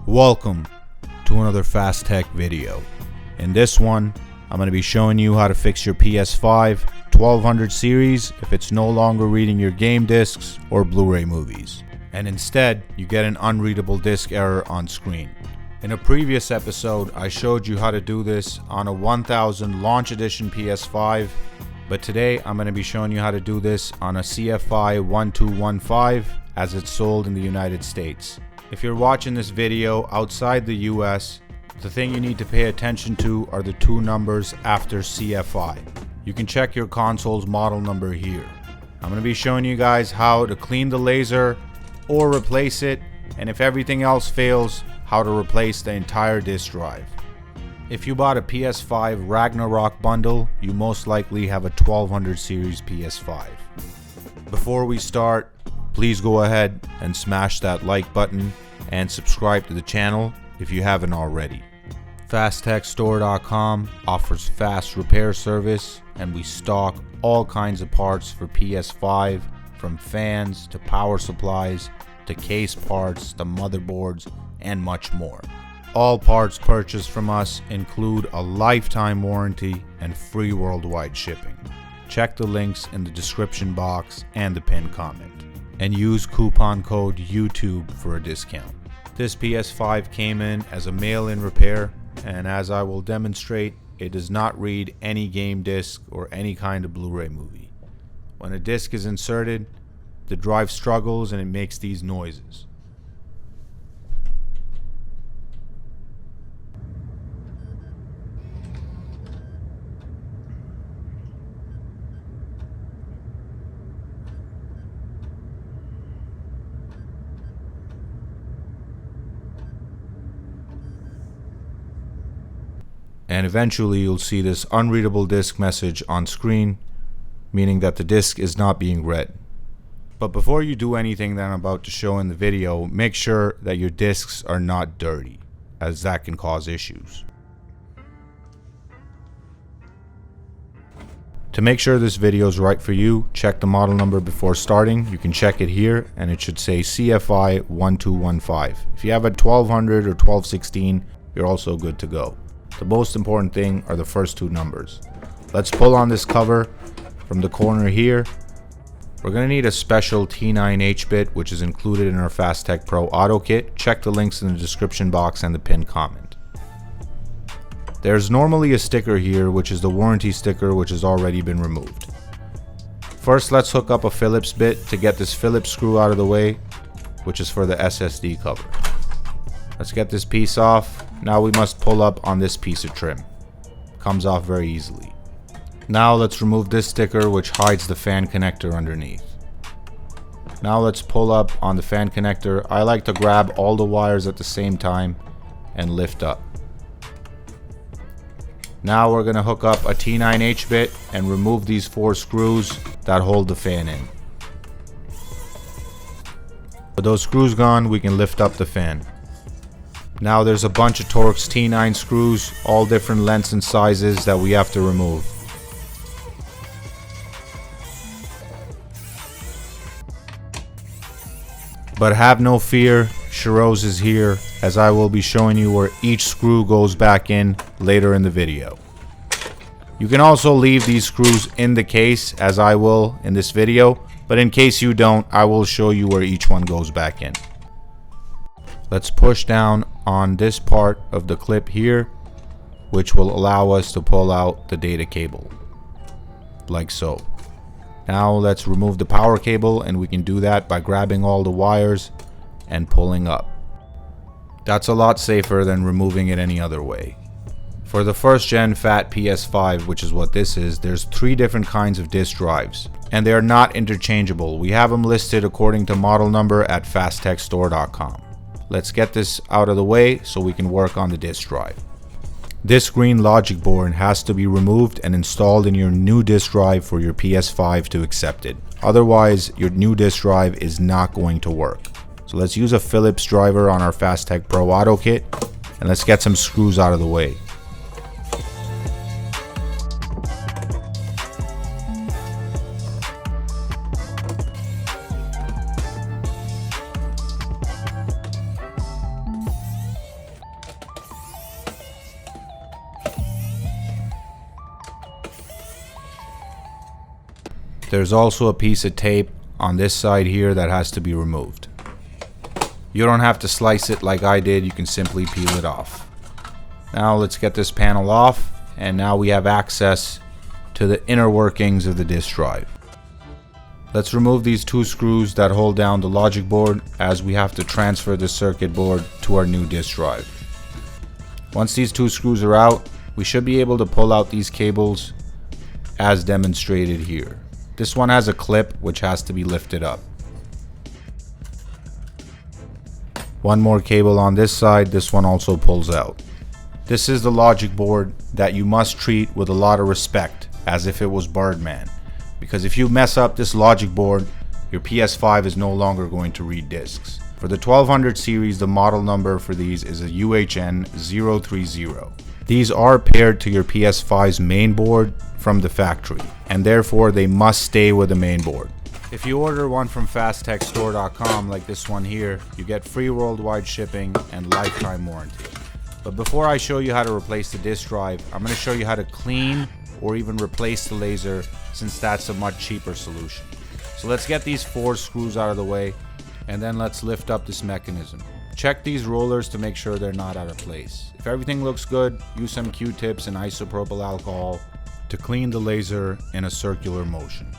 Welcome to another Fast Tech video. In this one, I'm going to be showing you how to fix your PS5 1200 series if it's no longer reading your game discs or Blu-ray movies, and instead you get an unreadable disc error on screen. In a previous episode, I showed you how to do this on a 1000 launch edition PS5, but today I'm going to be showing you how to do this on a CFI-1215 as it's sold in the United States. If you're watching this video outside the US, the thing you need to pay attention to are the two numbers after CFI. You can check your console's model number here. I'm going to be showing you guys how to clean the laser or replace it, and if everything else fails, how to replace the entire disk drive. If you bought a PS5 Ragnarok bundle, you most likely have a 1200 series PS5. Before we start, please go ahead and smash that like button and subscribe to the channel if you haven't already. FastTechStore.com offers fast repair service, and we stock all kinds of parts for PS5, from fans to power supplies to case parts to motherboards and much more. All parts purchased from us include a lifetime warranty and free worldwide shipping. Check the links in the description box and the pinned comment, and use coupon code YouTube for a discount. This PS5 came in as a mail-in repair, and as I will demonstrate, it does not read any game disc or any kind of Blu-ray movie. When a disc is inserted, the drive struggles and it makes these noises. And eventually you'll see this unreadable disk message on screen, meaning that the disk is not being read. But before you do anything that I'm about to show in the video, make sure that your disks are not dirty, as that can cause issues. To make sure this video is right for you, check the model number before starting. You can check it here and it should say CFI-1215. If you have a 1200 or 1216, you're also good to go. The most important thing are the first two numbers. Let's pull on this cover from the corner here. We're going to need a special T9H bit, which is included in our FastTech Pro Auto Kit. Check the links in the description box and the pinned comment. There's normally a sticker here, which is the warranty sticker, which has already been removed. First, let's hook up a Phillips bit to get this Phillips screw out of the way, which is for the SSD cover. Let's get this piece off. Now we must pull up on this piece of trim. Comes off very easily. Now let's remove this sticker, which hides the fan connector underneath. Now let's pull up on the fan connector. I like to grab all the wires at the same time and lift up. Now we're going to hook up a T9H bit and remove these 4 screws that hold the fan in. With those screws gone, we can lift up the fan. Now there's a bunch of Torx T9 screws, all different lengths and sizes, that we have to remove. But have no fear, Shiroz is here, as I will be showing you where each screw goes back in later in the video. You can also leave these screws in the case, as I will in this video, but in case you don't, I will show you where each one goes back in. Let's push down on this part of the clip here, which will allow us to pull out the data cable, like so. Now let's remove the power cable, and we can do that by grabbing all the wires and pulling up. That's a lot safer than removing it any other way. For the first gen fat PS5, which is what this is, there's 3 different kinds of disk drives, and they are not interchangeable. We have them listed according to model number at FastTechStore.com. Let's get this out of the way so we can work on the disk drive. This green logic board has to be removed and installed in your new disk drive for your PS5 to accept it. Otherwise, your new disk drive is not going to work. So let's use a Phillips driver on our FastTech Pro Auto Kit, and let's get some screws out of the way. There's also a piece of tape on this side here that has to be removed. You don't have to slice it like I did, you can simply peel it off. Now let's get this panel off, and now we have access to the inner workings of the disk drive. Let's remove these two screws that hold down the logic board, as we have to transfer the circuit board to our new disk drive. Once these two screws are out, we should be able to pull out these cables as demonstrated here. This one has a clip which has to be lifted up. One more cable on this side, this one also pulls out. This is the logic board that you must treat with a lot of respect, as if it was Birdman. Because if you mess up this logic board, your PS5 is no longer going to read discs. For the 1200 series, the model number for these is a UHN 030. These are paired to your PS5's main board from the factory, and therefore they must stay with the main board. If you order one from fasttechstore.com like this one here, you get free worldwide shipping and lifetime warranty. But before I show you how to replace the disk drive, I'm going to show you how to clean or even replace the laser, since that's a much cheaper solution. So let's get these 4 screws out of the way, and then let's lift up this mechanism. Check these rollers to make sure they're not out of place. If everything looks good, use some Q-tips and isopropyl alcohol to clean the laser in a circular motion.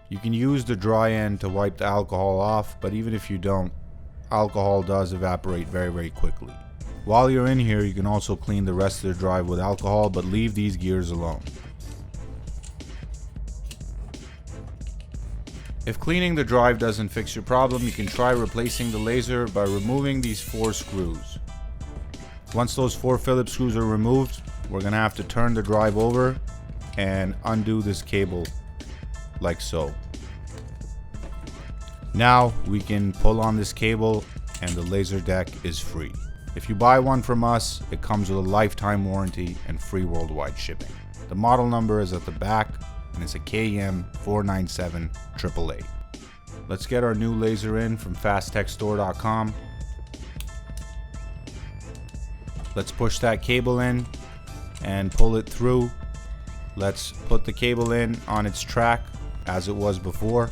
You can use the dry end to wipe the alcohol off, but even if you don't, alcohol does evaporate very quickly. While you're in here, you can also clean the rest of the drive with alcohol, but leave these gears alone. If cleaning the drive doesn't fix your problem, you can try replacing the laser by removing these 4 screws. Once those 4 Phillips screws are removed, we're going to have to turn the drive over and undo this cable like so. Now we can pull on this cable and the laser deck is free. If you buy one from us, it comes with a lifetime warranty and free worldwide shipping. The model number is at the back and it's a KM497 AAA. Let's get our new laser in from fasttechstore.com. Let's push that cable in and pull it through. Let's put the cable in on its track as it was before.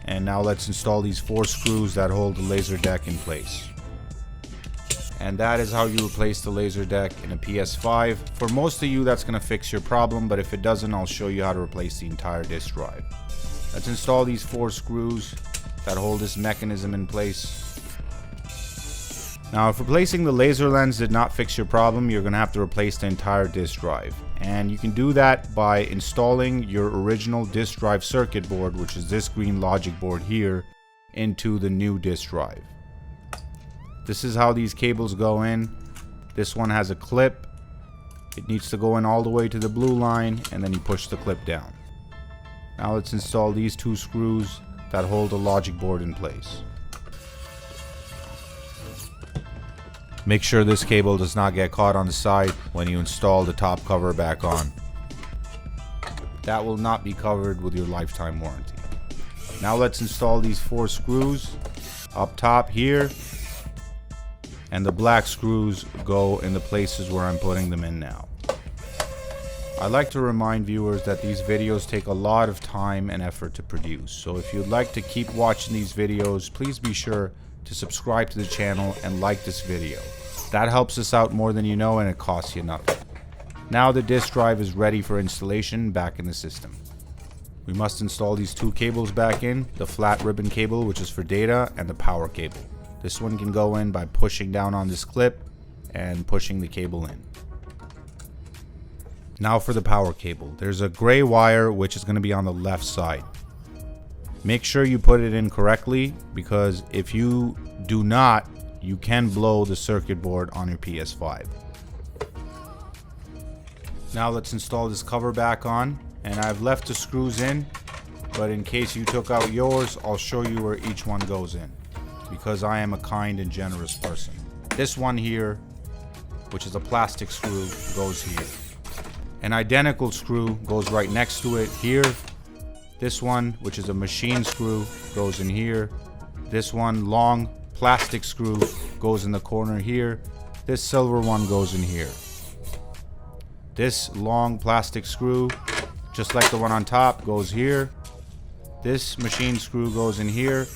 And now let's install these 4 screws that hold the laser deck in place. And that is how you replace the laser deck in a PS5. For most of you, that's going to fix your problem, but if it doesn't, I'll show you how to replace the entire disk drive. Let's install these 4 screws that hold this mechanism in place. Now, if replacing the laser lens did not fix your problem, you're going to have to replace the entire disk drive. And you can do that by installing your original disk drive circuit board, which is this green logic board here, into the new disk drive. This is how these cables go in. This one has a clip. It needs to go in all the way to the blue line, and then you push the clip down. Now let's install these 2 screws that hold the logic board in place. Make sure this cable does not get caught on the side when you install the top cover back on. That will not be covered with your lifetime warranty. Now let's install these 4 screws up top here, and the black screws go in the places where I'm putting them in now. I'd like to remind viewers that these videos take a lot of time and effort to produce, so if you'd like to keep watching these videos, please be sure to subscribe to the channel and like this video. That helps us out more than you know, and it costs you nothing. Now the disk drive is ready for installation back in the system. We must install these 2 cables back in, the flat ribbon cable, which is for data, and the power cable. This one can go in by pushing down on this clip and pushing the cable in. Now for the power cable. There's a gray wire which is going to be on the left side. Make sure you put it in correctly, because if you do not, you can blow the circuit board on your PS5. Now let's install this cover back on, and I've left the screws in, but in case you took out yours, I'll show you where each one goes in, because I am a kind and generous person. This one here, which is a plastic screw, goes here. An identical screw goes right next to it here. This one, which is a machine screw, goes in here. This one, long plastic screw, goes in the corner here. This silver one goes in here. This long plastic screw, just like the one on top, goes here. This machine screw goes in here.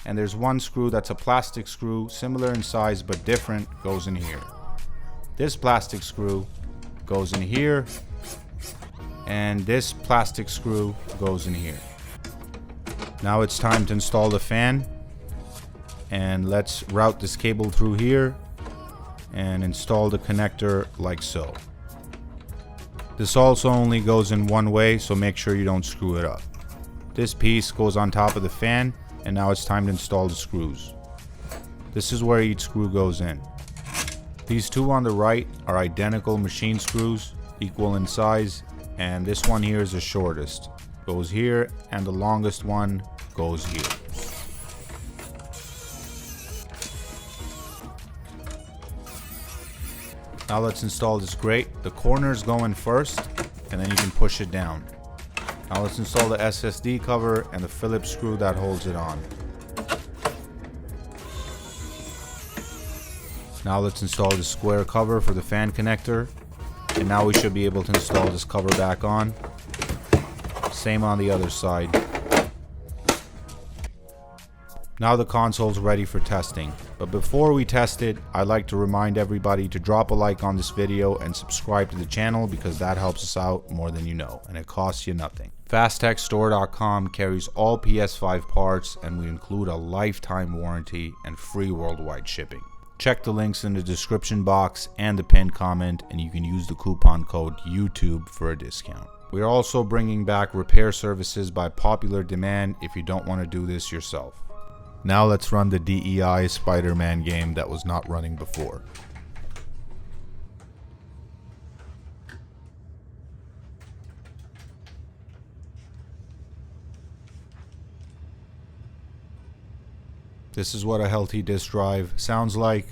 And there's one screw that's a plastic screw, similar in size but different, goes in here. This plastic screw goes in here. And this plastic screw goes in here. Now it's time to install the fan. And let's route this cable through here and install the connector like so. This also only goes in one way, so make sure you don't screw it up. This piece goes on top of the fan, and now it's time to install the screws. This is where each screw goes in. These two on the right are identical machine screws, equal in size, and this one here is the shortest. Goes here, and the longest one goes here. Now let's install this grate. The corners go in first, and then you can push it down. Now let's install the SSD cover and the Phillips screw that holds it on. Now let's install the square cover for the fan connector. And now we should be able to install this cover back on. Same on the other side. Now the console's ready for testing. But before we test it, I'd like to remind everybody to drop a like on this video and subscribe to the channel because that helps us out more than you know, and it costs you nothing. FastTechStore.com carries all PS5 parts, and we include a lifetime warranty and free worldwide shipping. Check the links in the description box and the pinned comment, and you can use the coupon code YouTube for a discount. We are also bringing back repair services by popular demand if you don't want to do this yourself. Now let's run the DEI Spider-Man game that was not running before. This is what a healthy disk drive sounds like,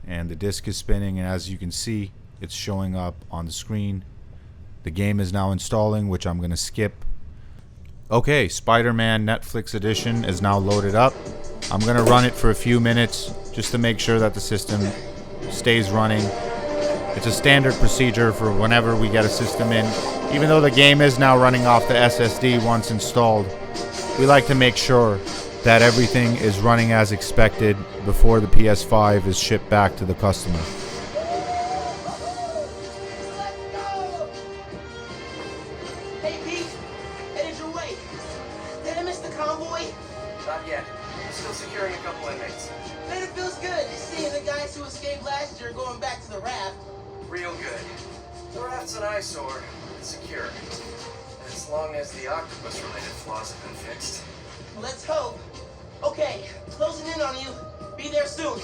and the disk is spinning, and as you can see, it's showing up on the screen. The game is now installing, which I'm going to skip. Okay, Spider-Man Netflix edition is now loaded up. I'm going to run it for a few minutes just to make sure that the system stays running. It's a standard procedure for whenever we get a system in. Even though the game is now running off the SSD once installed, we like to make sure that everything is running as expected before the PS5 is shipped back to the customer. Hey Pete, headed your way. Did I miss the convoy? Not yet. Still securing a couple inmates. Man, it feels good just seeing the guys who escaped last year going back to the raft. Real good. The raft's an eyesore. It's secure. And as long as the octopus-related flaws have been fixed. Let's hope. Okay, closing in on you. Be there soon.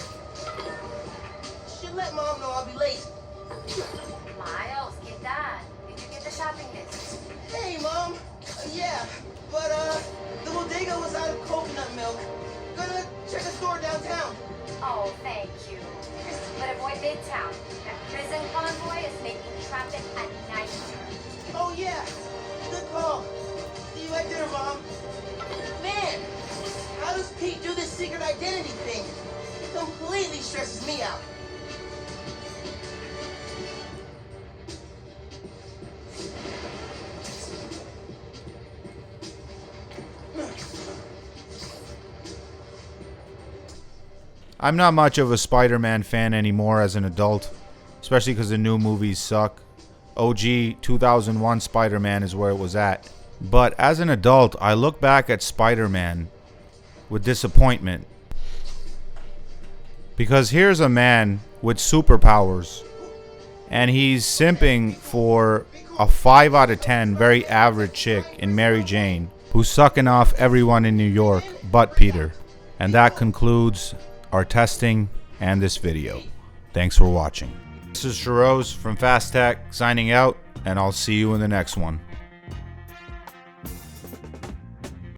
Should let Mom know I'll be late. Miles, get that. Did you get the shopping list? Hey, Mom. Yeah, but the bodega was out of coconut milk. Gonna check a store downtown. Oh, thank you. But avoid Midtown. That prison convoy is making traffic a nightmare. Oh yeah, good call. See you at dinner, Mom. Man, how does Pete do this secret identity thing? It completely stresses me out. I'm not much of a Spider-Man fan anymore as an adult, especially because the new movies suck. OG 2001 Spider-Man is where it was at. But as an adult, I look back at Spider-Man with disappointment. Because here's a man with superpowers, and he's simping for a 5 out of 10 very average chick in Mary Jane, who's sucking off everyone in New York but Peter. And that concludes our testing and this video. Thanks for watching. This is Shiroz from Fast Tech signing out, and I'll see you in the next one.